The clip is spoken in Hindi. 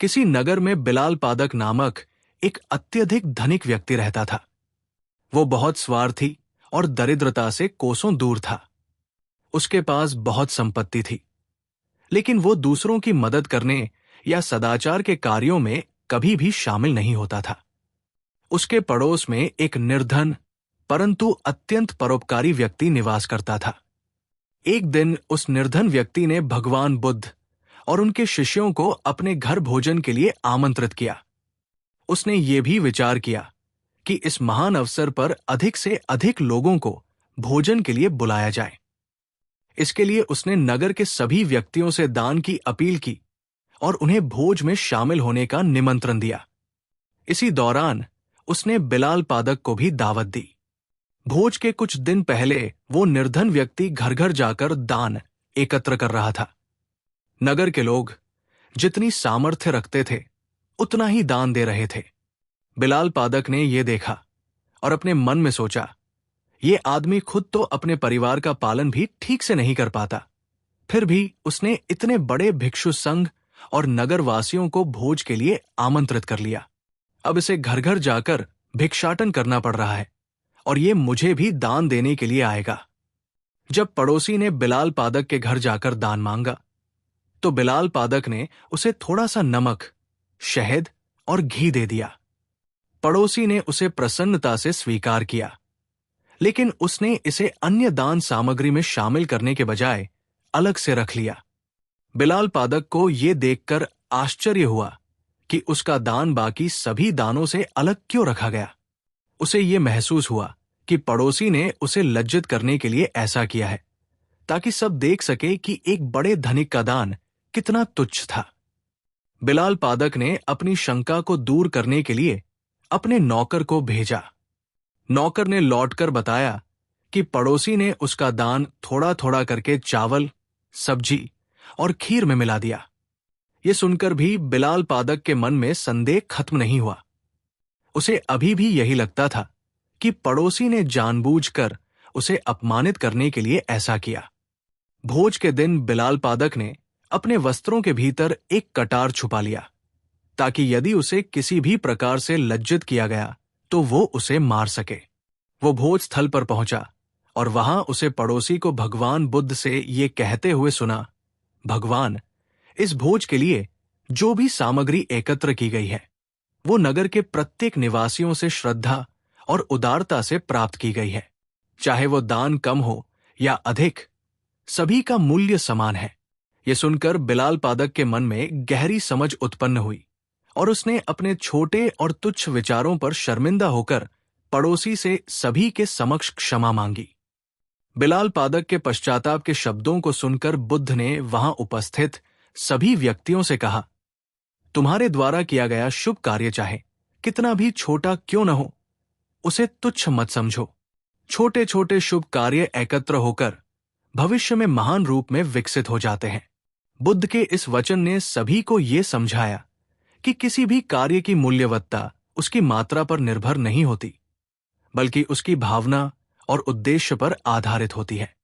किसी नगर में बिलाल पादक नामक एक अत्यधिक धनिक व्यक्ति रहता था। वो बहुत स्वार्थी और दरिद्रता से कोसों दूर था। उसके पास बहुत संपत्ति थी, लेकिन वो दूसरों की मदद करने या सदाचार के कार्यों में कभी भी शामिल नहीं होता था। उसके पड़ोस में एक निर्धन परंतु अत्यंत परोपकारी व्यक्ति निवास करता था। एक दिन उस निर्धन व्यक्ति ने भगवान बुद्ध और उनके शिष्यों को अपने घर भोजन के लिए आमंत्रित किया। उसने ये भी विचार किया कि इस महान अवसर पर अधिक से अधिक लोगों को भोजन के लिए बुलाया जाए। इसके लिए उसने नगर के सभी व्यक्तियों से दान की अपील की और उन्हें भोज में शामिल होने का निमंत्रण दिया। इसी दौरान उसने बिलाल पादक को भी दावत दी। भोज के कुछ दिन पहले वो निर्धन व्यक्ति घर घर जाकर दान एकत्र कर रहा था। नगर के लोग जितनी सामर्थ्य रखते थे उतना ही दान दे रहे थे। बिलाल पादक ने यह देखा और अपने मन में सोचा, ये आदमी खुद तो अपने परिवार का पालन भी ठीक से नहीं कर पाता, फिर भी उसने इतने बड़े भिक्षु संघ और नगरवासियों को भोज के लिए आमंत्रित कर लिया। अब इसे घर घर जाकर भिक्षाटन करना पड़ रहा है और ये मुझे भी दान देने के लिए आएगा। जब पड़ोसी ने बिलाल पादक के घर जाकर दान मांगा तो बिलाल पादक ने उसे थोड़ा सा नमक, शहद और घी दे दिया। पड़ोसी ने उसे प्रसन्नता से स्वीकार किया, लेकिन उसने इसे अन्य दान सामग्री में शामिल करने के बजाय अलग से रख लिया। बिलाल पादक को यह देखकर आश्चर्य हुआ कि उसका दान बाकी सभी दानों से अलग क्यों रखा गया। उसे यह महसूस हुआ कि पड़ोसी ने उसे लज्जित करने के लिए ऐसा किया है, ताकि सब देख सके कि एक बड़े धनिक का दान कितना तुच्छ था। बिलाल पादक ने अपनी शंका को दूर करने के लिए अपने नौकर को भेजा। नौकर ने लौटकर बताया कि पड़ोसी ने उसका दान थोड़ा थोड़ा करके चावल, सब्जी और खीर में मिला दिया। ये सुनकर भी बिलाल पादक के मन में संदेह खत्म नहीं हुआ। उसे अभी भी यही लगता था कि पड़ोसी ने जानबूझकर उसे अपमानित करने के लिए ऐसा किया। भोज के दिन बिलाल पादक ने अपने वस्त्रों के भीतर एक कटार छुपा लिया, ताकि यदि उसे किसी भी प्रकार से लज्जित किया गया तो वो उसे मार सके। वो भोज स्थल पर पहुंचा और वहां उसे पड़ोसी को भगवान बुद्ध से ये कहते हुए सुना, भगवान, इस भोज के लिए जो भी सामग्री एकत्र की गई है वो नगर के प्रत्येक निवासियों से श्रद्धा और उदारता से प्राप्त की गई है। चाहे वो दान कम हो या अधिक, सभी का मूल्य समान है। ये सुनकर बिलाल पादक के मन में गहरी समझ उत्पन्न हुई और उसने अपने छोटे और तुच्छ विचारों पर शर्मिंदा होकर पड़ोसी से सभी के समक्ष क्षमा मांगी। बिलाल पादक के पश्चाताप के शब्दों को सुनकर बुद्ध ने वहां उपस्थित सभी व्यक्तियों से कहा, तुम्हारे द्वारा किया गया शुभ कार्य चाहे कितना भी छोटा क्यों न हो, उसे तुच्छ मत समझो। छोटे छोटे शुभ कार्य एकत्र होकर भविष्य में महान रूप में विकसित हो जाते हैं। बुद्ध के इस वचन ने सभी को यह समझाया कि किसी भी कार्य की मूल्यवत्ता उसकी मात्रा पर निर्भर नहीं होती, बल्कि उसकी भावना और उद्देश्य पर आधारित होती है।